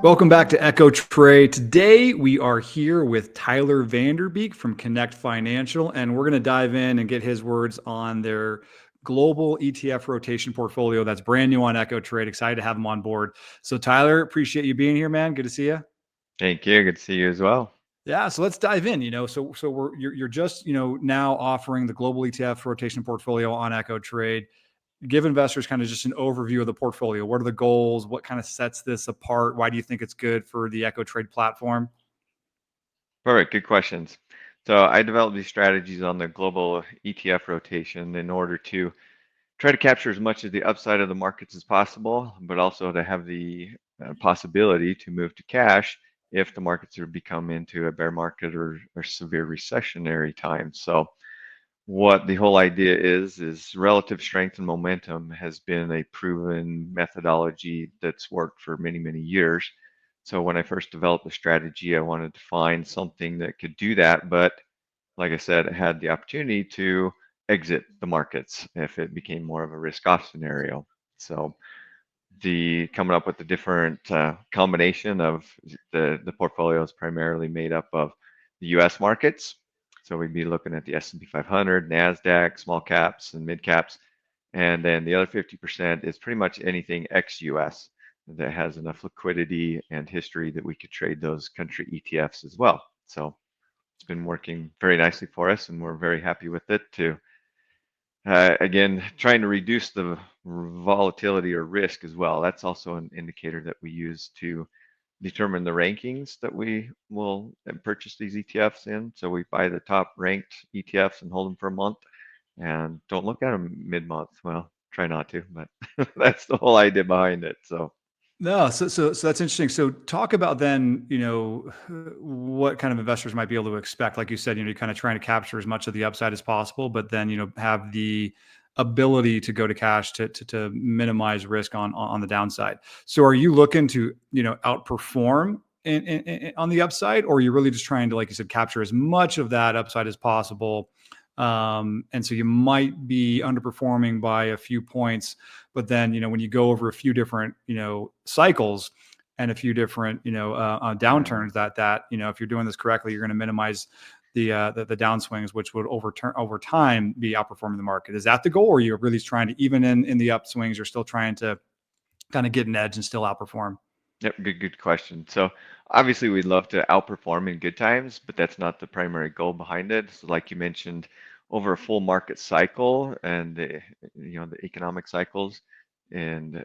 Welcome back to Echo Trade. Today we are here with Tyler Vanderbeek from Connect Financial, and we're going to dive in and get his words on their global ETF rotation portfolio that's brand new on Echo Trade. Excited to have him on board. So, Tyler, appreciate you being here, man. Good to see you. Thank you. Good to see you as well. Yeah, so let's dive in. You're just now offering the global ETF rotation portfolio on Echo Trade. Give investors kind of just an overview of the portfolio. What are the goals? What kind of sets this apart? Why do you think it's good for the Echo Trade platform? Perfect. Good questions. So I developed these strategies on the global ETF rotation in order to try to capture as much of the upside of the markets as possible, but also to have the possibility to move to cash if the markets are become into a bear market or severe recessionary time. So what the whole idea is relative strength and momentum has been a proven methodology that's worked for many, many years. So when I first developed the strategy, I wanted to find something that could do that. But like I said, I had the opportunity to exit the markets if it became more of a risk off scenario. So the coming up with the different combination of the portfolio is primarily made up of the U.S. markets. So we'd be looking at the S&P 500, Nasdaq, small caps and mid caps, and then the other 50% is pretty much anything ex-U.S. that has enough liquidity and history that we could trade those country ETFs as well. So it's been working very nicely for us, and we're very happy with it to again, trying to reduce the volatility or risk as well. That's also an indicator that we use to determine the rankings that we will purchase these ETFs in. So we buy the top ranked ETFs and hold them for a month and don't look at them mid-month. Well, try not to, but that's the whole idea behind it. So No, so that's interesting. So talk about then, what kind of investors might be able to expect. Like you said, you're kind of trying to capture as much of the upside as possible, but then, have the ability to go to cash to minimize risk on the downside. So are you looking to, outperform on the upside, or are you really just trying to, like you said, capture as much of that upside as possible? And so you might be underperforming by a few points, but then, when you go over a few different, cycles and a few different, downturns that, if you're doing this correctly, you're going to minimize the downswings, which would over time be outperforming the market. Is that the goal? Or you're really trying to, even in the upswings, you're still trying to kind of get an edge and still outperform? yep, good question. So obviously we'd love to outperform in good times, but that's not the primary goal behind it. So like you mentioned, over a full market cycle and the economic cycles and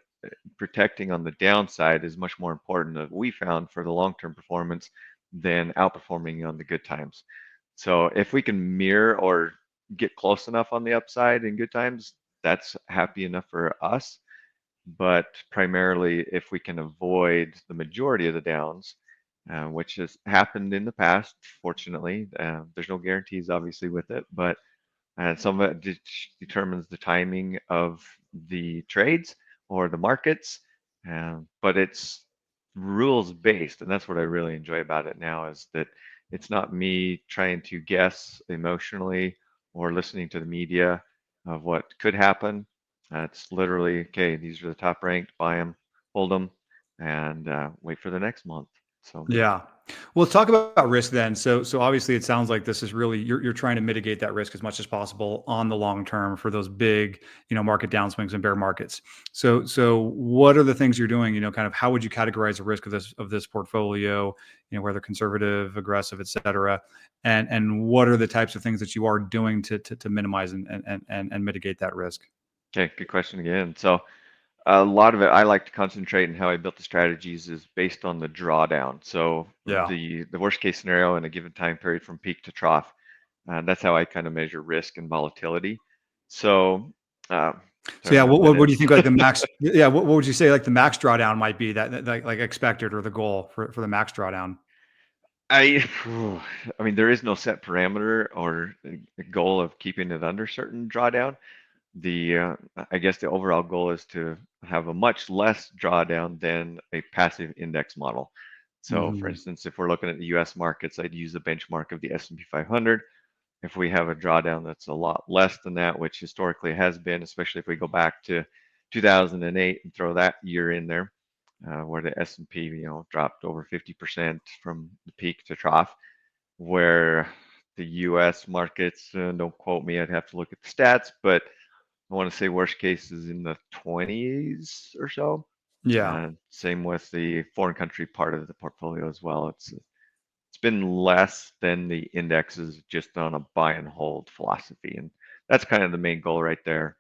protecting on the downside is much more important that we found for the long-term performance than outperforming on the good times. So if we can mirror or get close enough on the upside in good times, that's happy enough for us. But primarily, if we can avoid the majority of the downs, which has happened in the past, fortunately, there's no guarantees obviously with it, but some of it determines the timing of the trades or the markets, but it's rules based, and that's what I really enjoy about it now is that it's not me trying to guess emotionally or listening to the media of what could happen. It's literally, okay, these are the top ranked, buy them, hold them, and wait for the next month. So Yeah. Well, let's talk about risk then. So obviously it sounds like this is really you're trying to mitigate that risk as much as possible on the long term for those big, market downswings and bear markets. So what are the things you're doing? Kind of how would you categorize the risk of this portfolio, whether conservative, aggressive, et cetera? And what are the types of things that you are doing to minimize and mitigate that risk? okay, good question again. So a lot of it, I like to concentrate on how I built the strategies is based on the drawdown. So Yeah. the worst case scenario in a given time period from peak to trough. That's how I kind of measure risk and volatility. So, uh, So sorry, yeah, my what do minute. you think like the max? Yeah, what would you say like the max drawdown might be that like expected or the goal for the max drawdown? I, I mean, there is no set parameter or a goal of keeping it under certain drawdown. The I guess the overall goal is to have a much less drawdown than a passive index model. So, for Hmm. instance, if we're looking at the U.S. markets, I'd use the benchmark of the S&P 500. If we have a drawdown that's a lot less than that, which historically has been, especially if we go back to 2008 and throw that year in there, where the S&P, dropped over 50% from the peak to trough, where the U.S. markets, don't quote me, I'd have to look at the stats, but I want to say worst case is in the 20s or so. Yeah. Same with the foreign country part of the portfolio as well. It's been less than the indexes just on a buy and hold philosophy, and that's kind of the main goal right there.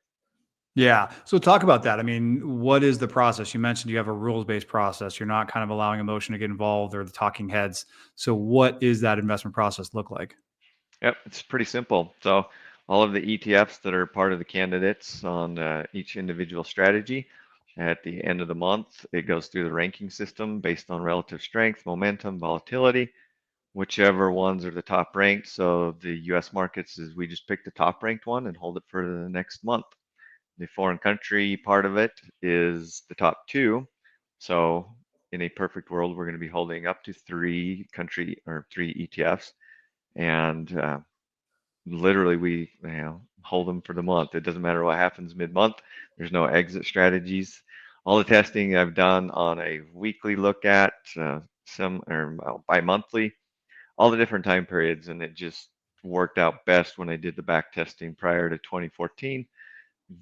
Yeah. So talk about that. I mean, what is the process? You mentioned you have a rules-based process. You're not kind of allowing emotion to get involved or the talking heads. So what is that investment process look like? Yep, it's pretty simple. So all of the ETFs that are part of the candidates on each individual strategy, at the end of the month, it goes through the ranking system based on relative strength, momentum, volatility, whichever ones are the top ranked. So the US markets is we just pick the top ranked one and hold it for the next month. The foreign country part of it is the top two. So in a perfect world, we're going to be holding up to three ETFs, and literally we hold them for the month. It doesn't matter what happens mid-month. There's no exit strategies. All the testing I've done on a weekly look at, some or bi-monthly, all the different time periods, and it just worked out best when I did the back testing prior to 2014,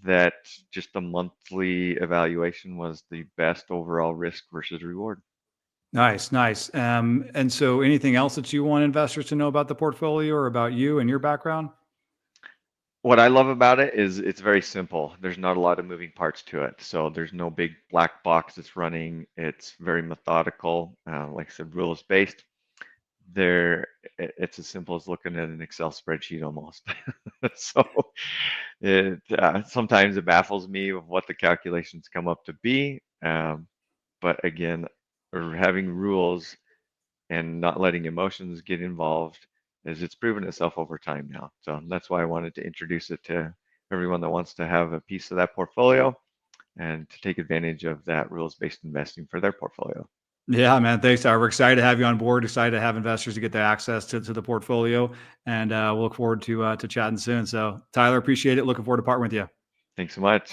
that just the monthly evaluation was the best overall risk versus reward. Nice, nice. And so anything else that you want investors to know about the portfolio or about you and your background? What I love about it is it's very simple. There's not a lot of moving parts to it. So there's no big black box that's running. It's very methodical. Like I said, rules based. There, it's as simple as looking at an Excel spreadsheet almost. So sometimes it baffles me of what the calculations come up to be. But again, having rules and not letting emotions get involved, as it's proven itself over time now. So that's why I wanted to introduce it to everyone that wants to have a piece of that portfolio and to take advantage of that rules-based investing for their portfolio. Yeah, man. Thanks, Tyler. We're excited to have you on board. Excited to have investors to get the access to the portfolio, and we'll look forward to chatting soon. So, Tyler, appreciate it. Looking forward to partnering with you. Thanks so much.